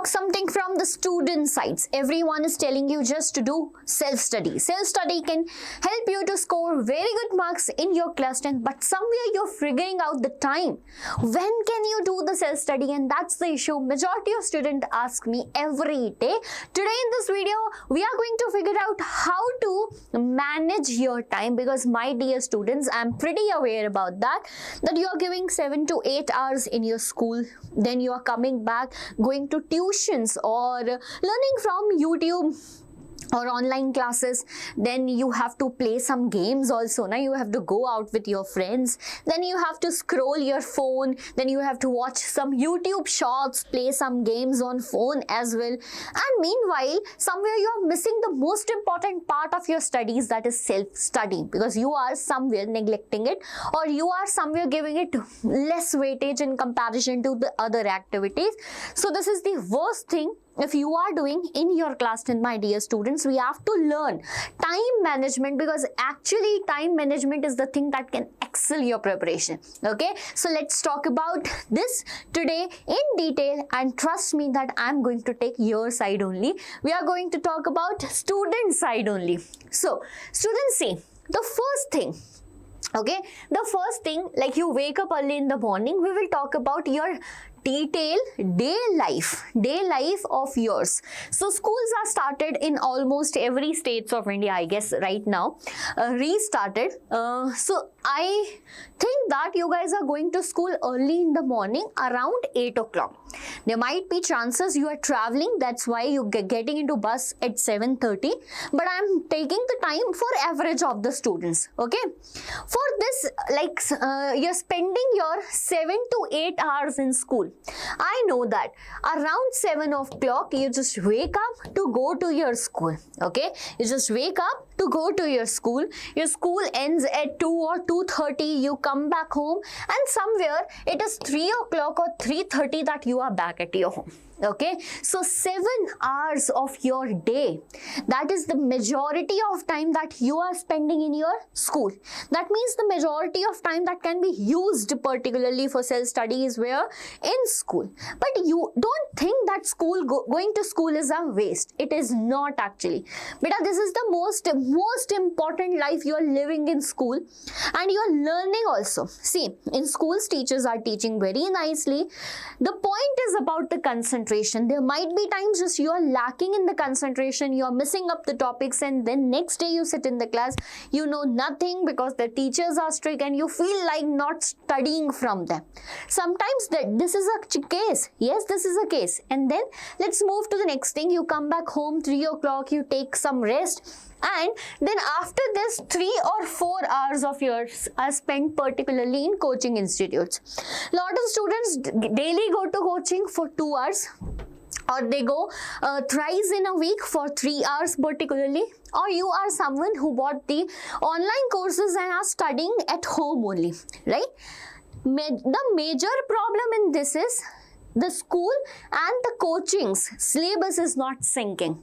talk something from the student sides. Everyone is telling you just to do self-study. Self-study can help you to score very good marks in your class 10, but somewhere you're figuring out the time. When can you do the self-study? And that's the issue. Majority of students ask me every day. Today in this video, we are going to figure out how to manage your time, because my dear students, I'm pretty aware about that you are giving 7 to 8 hours in your school, then you are coming back, going to tuitions or learning from YouTube or online classes. Then you have to play some games also. Now you have to go out with your friends, then you have to scroll your phone, then you have to watch some YouTube shorts, play some games on phone as well. And meanwhile, somewhere you are missing the most important part of your studies, that is self-study, because you are somewhere neglecting it, or you are somewhere giving it less weightage in comparison to the other activities. So this is the worst thing if you are doing in your class 10, my dear students. We have to learn time management, because actually time management is the thing that can excel your preparation. Okay, so let's talk about this today in detail, and trust me that I'm going to take your side only. We are going to talk about student side only. So students, see, the first thing, okay, the first thing, like you wake up early in the morning, we will talk about your detail day life of yours. So schools are started in almost every states of India, I guess right now, restarted. So I think that you guys are going to school early in the morning around 8 o'clock. There might be chances you are traveling, that's why you getting into bus at 7:30, but I'm taking the time for average of the students. Okay, for this, like you're spending your 7 to 8 hours in school. I know that around 7 o'clock you just wake up to go to your school. Okay, you just wake up to go to your school. Your school ends at 2 or 2:30. You come back home, and somewhere it is 3 o'clock or 3:30 that you are back at your home. Okay, so 7 hours of your day, that is the majority of time that you are spending in your school. That means the majority of time that can be used particularly for self-study is where? In school. But you don't think that going to school is a waste. It is not actually. Beta, this is the most important life you are living in school, and you are learning also. See, in schools teachers are teaching very nicely. The point is about the concentration. There might be times just you are lacking in the concentration, you are missing up the topics, and then next day you sit in the class, you know nothing because the teachers are strict and you feel like not studying from them. Sometimes this is a case. Yes, this is a case. And then let's move to the next thing. You come back home 3 o'clock, you take some rest, and then after this 3 or 4 hours of yours are spent particularly in coaching institutes. Lot of students daily go to coaching for 2 hours, or they go thrice in a week for 3 hours particularly, or you are someone who bought the online courses and are studying at home only, right? The major problem in this is the school and the coaching's syllabus is not syncing.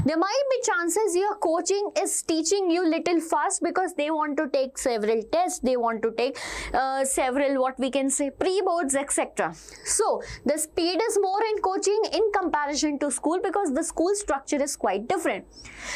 There might be chances your coaching is teaching you little fast because they want to take several tests, they want to take several, what we can say, pre-boards, etc. So the speed is more in coaching in comparison to school, because the school structure is quite different.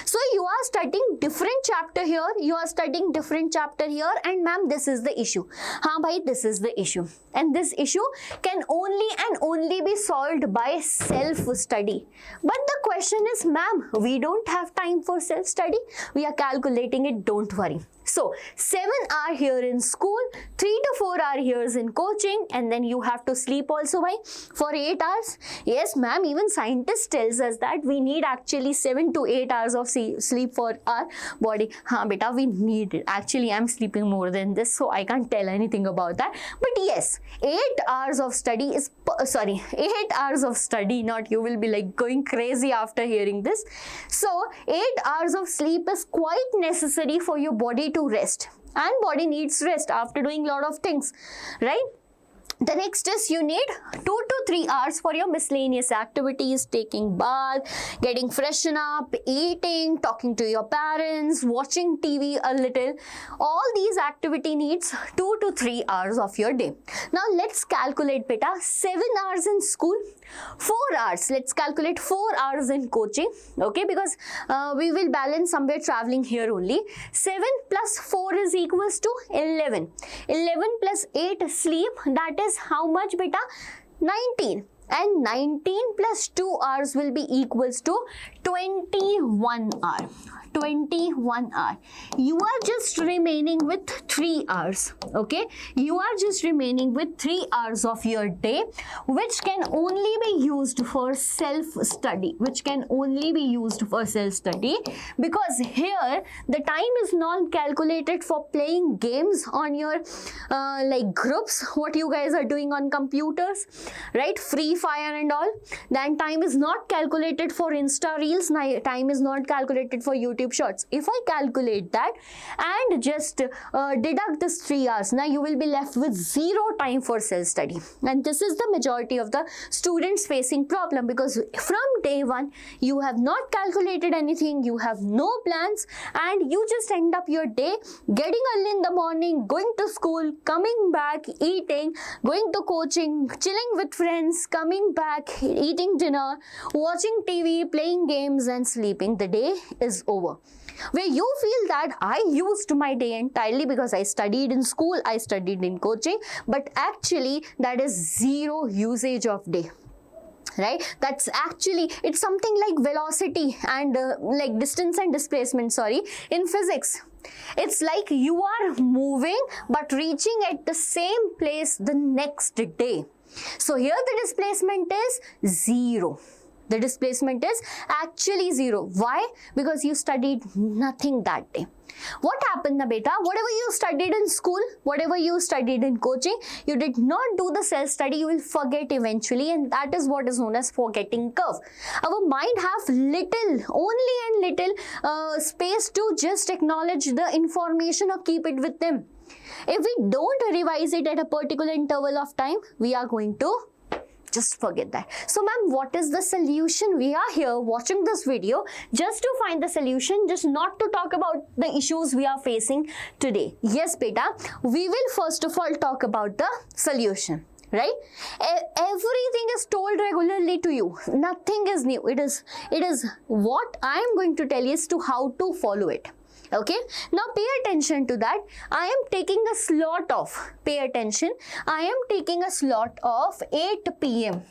So you are studying different chapter here, you are studying different chapter here, and ma'am, this is the issue. Haan bhai, this is the issue. And this issue can only be solved by self-study. But the question is, ma'am, we don't have time for self-study. We are calculating it, don't worry. So 7 hours here in school, 3 to 4 hours here in coaching, and then you have to sleep also for 8 hours. Yes, ma'am, even scientists tells us that we need actually 7 to 8 hours of sleep for our body. Haan beta, we need it. Actually, I'm sleeping more than this, so I can't tell anything about that. But yes, 8 hours of study is, 8 hours of study, not you will be like going crazy after hearing this. So 8 hours of sleep is quite necessary for your body to rest, and body needs rest after doing lot of things, right? The next is you need 2 to 3 hours for your miscellaneous activities, taking bath, getting freshen up, eating, talking to your parents, watching TV a little. All these activity needs 2 to 3 hours of your day. Now let's calculate beta. 7 hours in school, 4 hours. Let's calculate 4 hours in coaching. Okay, because we will balance somewhere traveling here only. 7 plus 4 is equals to 11. 11 plus 8 sleep, that is how much beta? 19. And 19 plus 2 hours will be equals to 21 hour. 21 hour. You are just remaining with 3 hours. Okay, you are just remaining with 3 hours of your day, which can only be used for self-study. Which can only be used for self-study, because here the time is not calculated for playing games on your like groups, what you guys are doing on computers, right? Free Fire and all. Then time is not calculated for Insta Reels. Time is not calculated for YouTube Shorts. If I calculate that and just deduct this 3 hours, now you will be left with 0 time for self-study. And this is the majority of the students facing problem, because from day one you have not calculated anything, you have no plans, and you just end up your day getting early in the morning, going to school, coming back, eating, going to coaching, chilling with friends, coming back, eating dinner, watching TV, playing games, and sleeping. The day is over. Where you feel that I used my day entirely because I studied in school, I studied in coaching, but actually that is 0 usage of day. Right? That's actually, it's something like velocity and like distance and displacement, sorry, in physics. It's like you are moving but reaching at the same place the next day. So here the displacement is 0. The displacement is actually 0. Why? Because you studied nothing that day. What happened na beta? Whatever you studied in school, whatever you studied in coaching, you did not do the self-study, you will forget eventually, and that is what is known as forgetting curve. Our mind have only little space to just acknowledge the information or keep it with them. If we don't revise it at a particular interval of time, we are going to just forget that. So ma'am, what is the solution? We are here watching this video just to find the solution, just not to talk about the issues we are facing today. Yes beta, we will first of all talk about the solution. Right? Everything is told regularly to you. Nothing is new. It is what I am going to tell you is to how to follow it. Okay, now pay attention to that. I am taking a slot of, pay attention, I am taking a slot of 8 p.m.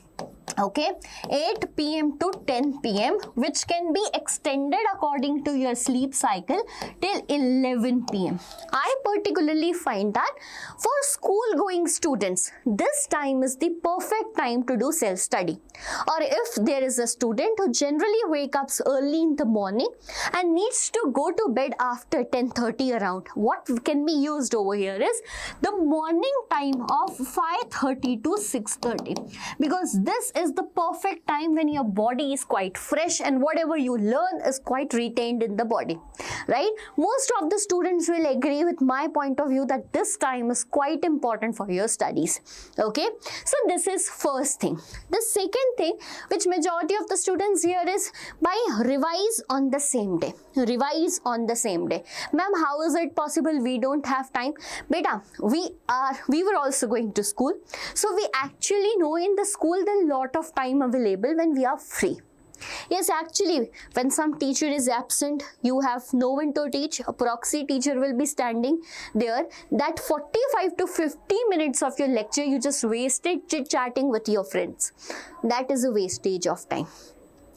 Okay, 8 p.m. to 10 p.m. which can be extended according to your sleep cycle till 11 p.m. I particularly find that for school going students, this time is the perfect time to do self-study. Or if there is a student who generally wakes up early in the morning and needs to go to bed after 10:30 around, what can be used over here is the morning time of 5:30 to 6:30, because this is the perfect time when your body is quite fresh and whatever you learn is quite retained in the body, right? Most of the students will agree with my point of view that this time is quite important for your studies. Okay, so this is first thing. The second thing which majority of the students here is by revise on the same day. Revise on the same day. Ma'am, how is it possible? We don't have time. Beta, we were also going to school, so we actually know in the school there are a lot of time available when we are free. Yes, actually, when some teacher is absent, you have no one to teach, a proxy teacher will be standing there. That 45 to 50 minutes of your lecture, you just wasted chit-chatting with your friends. That is a wastage of time.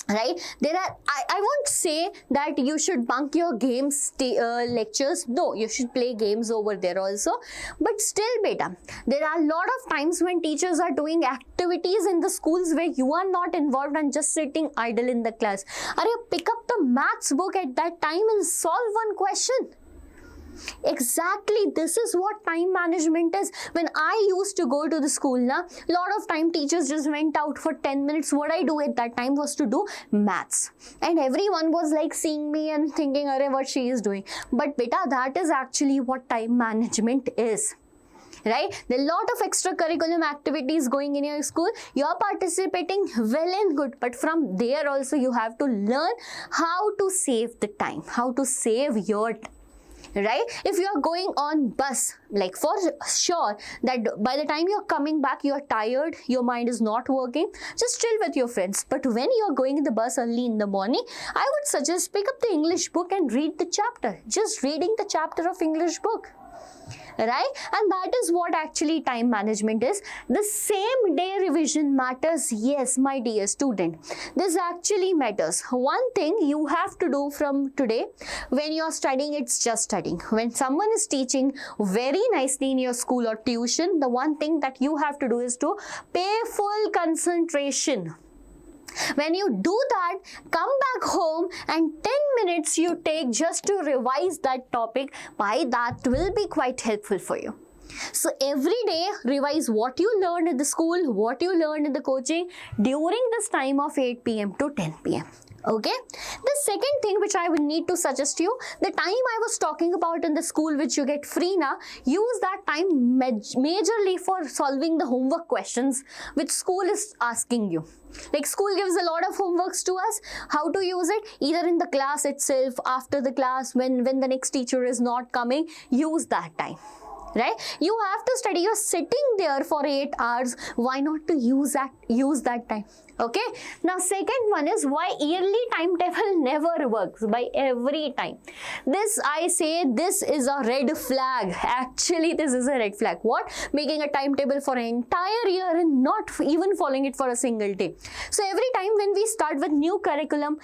Right? There are, I won't say that you should bunk your games lectures. No, you should play games over there also. But still beta, there are a lot of times when teachers are doing activities in the schools where you are not involved and just sitting idle in the class. Or you pick up the maths book at that time and solve one question. Exactly, this is what time management is. When I used to go to the school, lot of time teachers just went out for 10 minutes. What I do at that time was to do maths. And everyone was like seeing me and thinking, arey, what she is doing. But beta, that is actually what time management is. right? There are a lot of extracurriculum activities going in your school. You are participating, well and good, but from there also you have to learn how to save the time, how to save your time. Right? If you are going on bus, like for sure that by the time you're coming back, you're tired, your mind is not working, just chill with your friends. But when you're going in the bus early in the morning, I would suggest pick up the English book and read the chapter. Just reading the chapter of English book. Right? And that is what actually time management is. The same day revision matters. Yes, my dear student, this actually matters. One thing you have to do from today when you are studying, it's just studying. When someone is teaching very nicely in your school or tuition, the one thing that you have to do is to pay full concentration. When you do that, come back home and 10 minutes you take just to revise that topic. By that will be quite helpful for you. So every day revise what you learned in the school, what you learned in the coaching during this time of 8 p.m. to 10 p.m. Okay. The second thing which I would need to suggest you, the time I was talking about in the school which you get free now, use that time majorly for solving the homework questions which school is asking you. Like school gives a lot of homeworks to us. How to use it? Either in the class itself, after the class, when the next teacher is not coming, use that time. Right? You have to study. You're sitting there for 8 hours. Why not to use that time? Okay. Now, second one is why yearly timetable never works by every time. This I say this is a red flag. Actually, this is a red flag. What? Making a timetable for an entire year and not even following it for a single day. So every time when we start with new curriculum,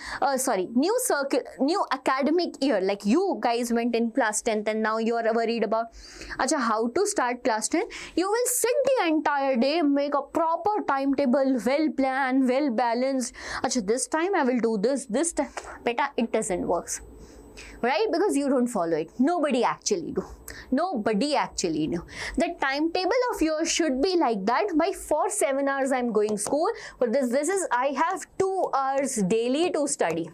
new academic year, like you guys went in class 10th and now you are worried about how to start class 10, you will sit the entire day, make a proper timetable, well planned, well balanced. This time I will do this time. Beta, it doesn't work. Right? Because you don't follow it. Nobody actually do. The timetable of yours should be like that. By 7 hours I'm going school, but this is I have 2 hours daily to study.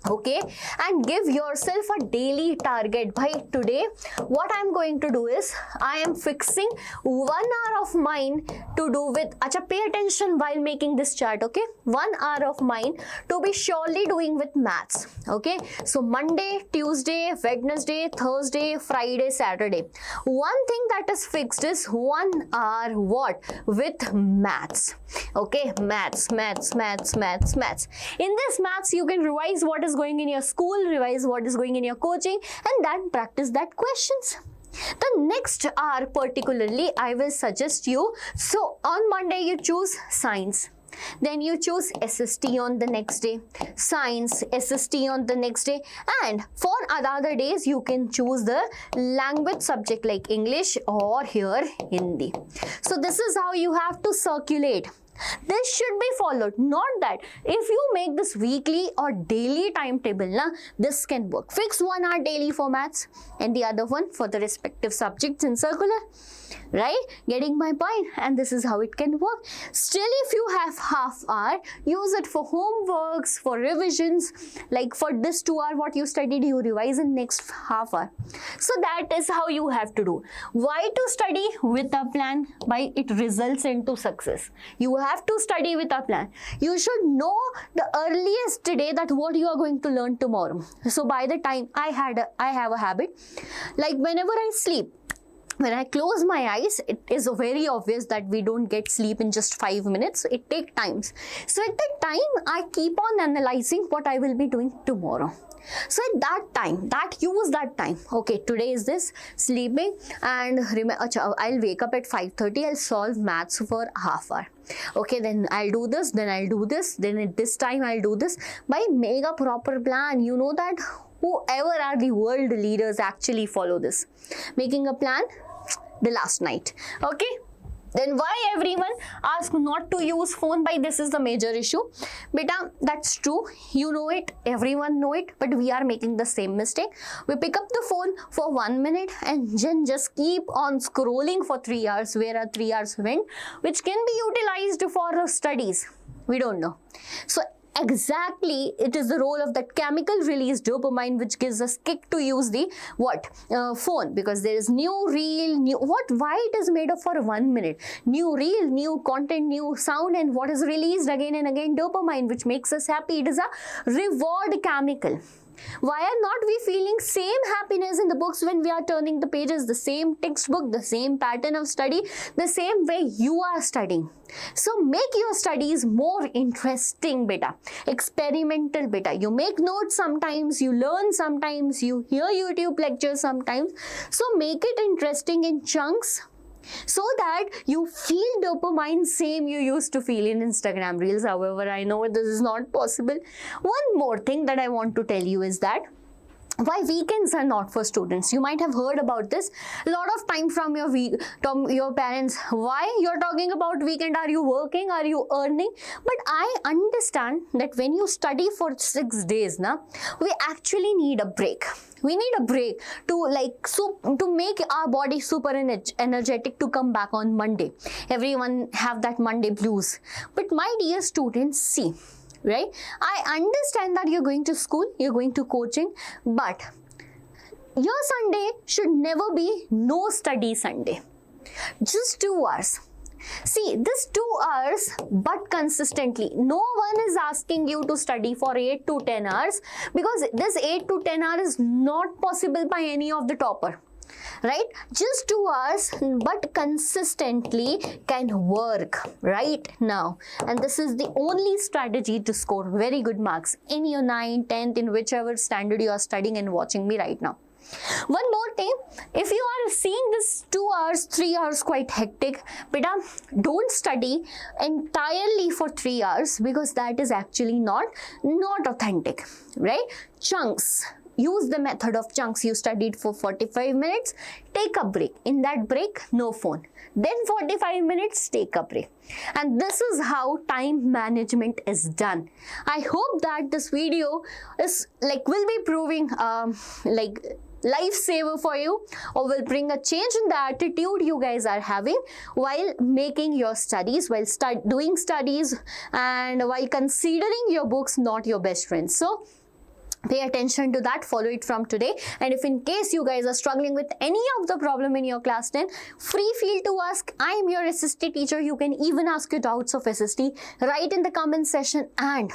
Okay, and give yourself a daily target. By today, what I'm going to do is I am fixing 1 hour of mine to do with, pay attention while making this chart. Okay, 1 hour of mine to be surely doing with maths. Okay, so Monday, Tuesday, Wednesday, Thursday, Friday, Saturday. One thing that is fixed is 1 hour what? With maths. Okay, maths. In this maths, you can revise what is going in your school, revise what is going in your coaching, and then practice that questions. The next hour particularly, I will suggest you. So on Monday, you choose science. Then you choose SST on the next day, science, SST on the next day, and for other days you can choose the language subject like English or here Hindi. So this is how you have to circulate. This should be followed, not that if you make this weekly or daily timetable, this can work. Fix 1 hour daily for maths and the other one for the respective subjects in circular. Right? Getting my point? And this is how it can work. Still, if you have half hour, use it for homeworks, for revisions. Like for this 2 hour, what you studied, you revise in next half hour. So that is how you have to do. Why to study with a plan? By it results into success. You have to study with a plan. You should know the earliest day that what you are going to learn tomorrow. So by the time I have a habit, like whenever I sleep, when I close my eyes, it is very obvious that we don't get sleep in just 5 minutes. So it takes time. So at that time, I keep on analyzing what I will be doing tomorrow. So at that time, use that time. Okay, today is this, sleeping, and I'll wake up at 5:30, I'll solve maths for half hour. Okay, then I'll do this, then at this time I'll do this. By make a proper plan, you know that whoever are the world leaders actually follow this. Making a plan, the last night. Okay. Then why everyone ask not to use phone? By this is the major issue. Beta, that's true. You know it. Everyone know it. But we are making the same mistake. We pick up the phone for 1 minute and then just keep on scrolling for 3 hours. Where are 3 hours went? Which can be utilized for studies. We don't know. So Exactly, it is the role of that chemical release dopamine which gives us kick to use the phone, because there is new reel, new why it is made of for 1 minute, new reel, new content, new sound, and what is released again and again? Dopamine, which makes us happy. It is a reward chemical. Why are not we feeling same happiness in the books when we are turning the pages, the same textbook, the same pattern of study, the same way you are studying? So make your studies more interesting, beta. Experimental, beta. You make notes sometimes, you learn sometimes, you hear YouTube lectures sometimes. So make it interesting in chunks, so that you feel dopamine same you used to feel in Instagram Reels. However, I know this is not possible. One more thing that I want to tell you is that why weekends are not for students. You might have heard about this a lot of time from your parents. Why you're talking about weekend? Are you working? Are you earning? But I understand that when you study for 6 days, we actually need a break. We need a break to make our body super energetic to come back on Monday. Everyone have that Monday blues. But my dear students, see, right? I understand that you're going to school, you're going to coaching, but your Sunday should never be no study Sunday. Just 2 hours. See, this 2 hours, but consistently. No one is asking you to study for 8 to 10 hours, because this 8 to 10 hours is not possible by any of the topper. Right? Just 2 hours, but consistently can work right now. And this is the only strategy to score very good marks in your 9th, 10th, in whichever standard you are studying and watching me right now. One more thing, if you are seeing this 2 hours, 3 hours quite hectic, beta, don't study entirely for 3 hours, because that is actually not authentic, right? Chunks. Use the method of chunks. You studied for 45 minutes, take a break. In that break, no phone. Then 45 minutes, take a break. And this is how time management is done. I hope that this video is will be proving lifesaver for you, or will bring a change in the attitude you guys are having while making your studies, while doing studies, and while considering your books not your best friends. So pay attention to that, follow it from today. And if in case you guys are struggling with any of the problem in your class 10, free feel to ask. I am your SST teacher. You can even ask your doubts of SST right in the comment section, and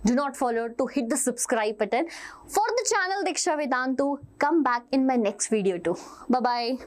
do not forget to hit the subscribe button for the channel Deeksha Vedantu. Come back in my next video too. Bye bye.